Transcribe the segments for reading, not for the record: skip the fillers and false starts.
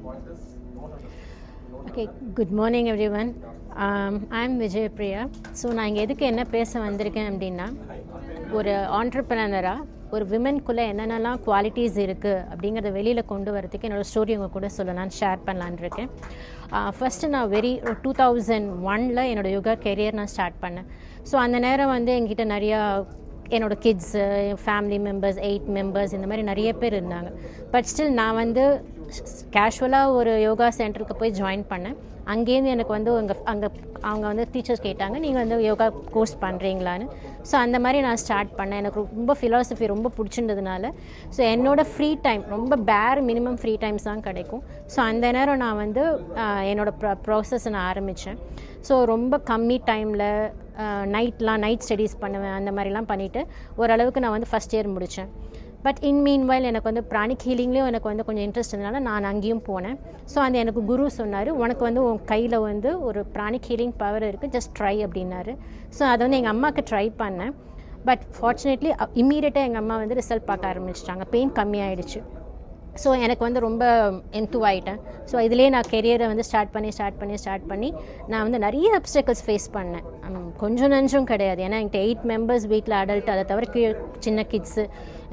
Okay, good morning everyone. I'm Vijay Priya. So நான் இங்கே எதுக்கு என்ன பேச வந்திருக்கேன் அப்படின்னா, ஒரு ஆண்டர்ப்ரனராக ஒரு விமனுக்குள்ளே என்னென்னலாம் குவாலிட்டிஸ் இருக்குது அப்படிங்கிறத வெளியில் கொண்டு வரதுக்கு என்னோடய ஸ்டோரி உங்கள் கூட சொல்லலான்னு ஷேர் பண்ணலான் இருக்கேன். ஃபஸ்ட்டு நான் 2001 என்னோடய யோகா கெரியர் நான் ஸ்டார்ட் பண்ணேன். ஸோ அந்த நேரம் வந்து என்கிட்ட நிறையா என்னோடய கிட்ஸு, ஃபேமிலி மெம்பர்ஸ், 8 மெம்பர்ஸ், இந்த மாதிரி நிறைய பேர் இருந்தாங்க. பட் ஸ்டில் நான் வந்து கேஷுவலாக ஒரு யோகா சென்டருக்கு போய் ஜாயின் பண்ணேன். அங்கேருந்து எனக்கு வந்து அவங்க வந்து டீச்சர்ஸ் கேட்டாங்க, நீங்கள் வந்து யோகா கோர்ஸ் பண்ணுறீங்களான்னு. ஸோ அந்த மாதிரி நான் ஸ்டார்ட் பண்ணேன். எனக்கு ரொம்ப ஃபிலாசபி ரொம்ப பிடிச்சிருந்ததுனால ஸோ என்னோடய ஃப்ரீ டைம் ரொம்ப மினிமம் ஃப்ரீ டைம்ஸ் தான் கிடைக்கும். ஸோ அந்த நேரம் நான் வந்து என்னோடய ப்ராசஸை நான் ஆரம்பித்தேன். ஸோ ரொம்ப கம்மி டைமில் நைட் ஸ்டடீஸ் பண்ணுவேன். அந்த மாதிரிலாம் பண்ணிவிட்டு ஓரளவுக்கு நான் வந்து ஃபஸ்ட் இயர் முடித்தேன். பட் மீன்வைல் எனக்கு வந்து ப்ராணிக் ஹீலிங்லேயும் எனக்கு வந்து கொஞ்சம் இன்ட்ரெஸ்ட் இருந்தனால நான் அங்கேயும் போனேன். ஸோ அந்த எனக்கு குரு சொன்னார், உனக்கு வந்து உன் கையில் வந்து ஒரு ப்ராணிக் ஹீலிங் பவர் இருக்குது, ஜஸ்ட் ட்ரை அப்படின்னாரு. ஸோ அதை வந்து எங்கள் அம்மாவுக்கு ட்ரை பண்ணேன். பட் ஃபார்ச்சுனேட்லி இம்மீடியட்டாக எங்கள் அம்மா வந்து ரிசல்ட் பார்க்க ஆரம்பிச்சிட்டாங்க. பெயின் கம்மியாயிடுச்சு. ஸோ எனக்கு வந்து ரொம்ப ஆகிட்டேன். ஸோ இதிலே நான் கெரியரை வந்து ஸ்டார்ட் பண்ணி நான் வந்து நிறைய அப்டக்கிள்ஸ் ஃபேஸ் பண்ணேன். கொஞ்சம் நஞ்சம் கிடையாது. ஏன்னா என்கிட்ட 8 மெம்பர்ஸ் வீட்டில் அடல்ட், அதை தவிர சின்ன கிட்ஸு,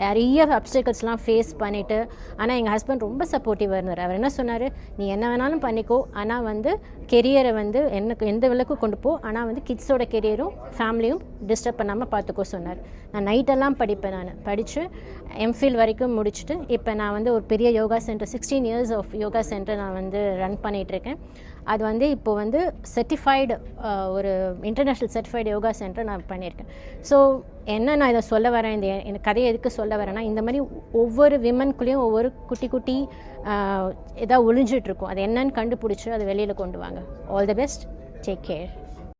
நிறைய அப்டக்கிள்ஸ்லாம் ஃபேஸ் பண்ணிவிட்டு, ஆனால் எங்கள் ஹஸ்பண்ட் ரொம்ப சப்போர்ட்டிவாக இருந்தார். அவர் என்ன சொன்னார், நீ என்ன வேணாலும் பண்ணிக்கோ, ஆனால் வந்து கெரியரை வந்து எனக்கு எந்த விளக்கும் கொண்டு போ, ஆனால் வந்து கிட்ஸோட கெரியரும் ஃபேமிலியும் டிஸ்டர்ப் பண்ணாமல் பார்த்துக்கோ சொன்னார். நான் நைட்டெல்லாம் படிப்பேன். நான் படித்து எம்ஃபில் வரைக்கும் முடிச்சுட்டு இப்போ நான் வந்து ஒரு பெரிய yoga centre 16 years of yoga centre நான் வந்து ரன் பண்ணிகிட்ருக்கேன். அது வந்து இப்போ வந்து சர்டிஃபைடு ஒரு இன்டர்நேஷ்னல் சர்டிஃபைடு யோகா சென்டர் நான் பண்ணியிருக்கேன். ஸோ என்ன நான் இதை சொல்ல வரேன், இந்த கதையை எதுக்கு சொல்ல வரேன்னா, இந்த மாதிரி ஒவ்வொரு விமனுக்குள்ளேயும் ஒவ்வொரு குட்டி எதாவது ஒளிஞ்சிட்ருக்கும். அது என்னன்னு கண்டுபிடிச்சி அதை வெளியில் கொண்டு வாங்க. All the best, take care.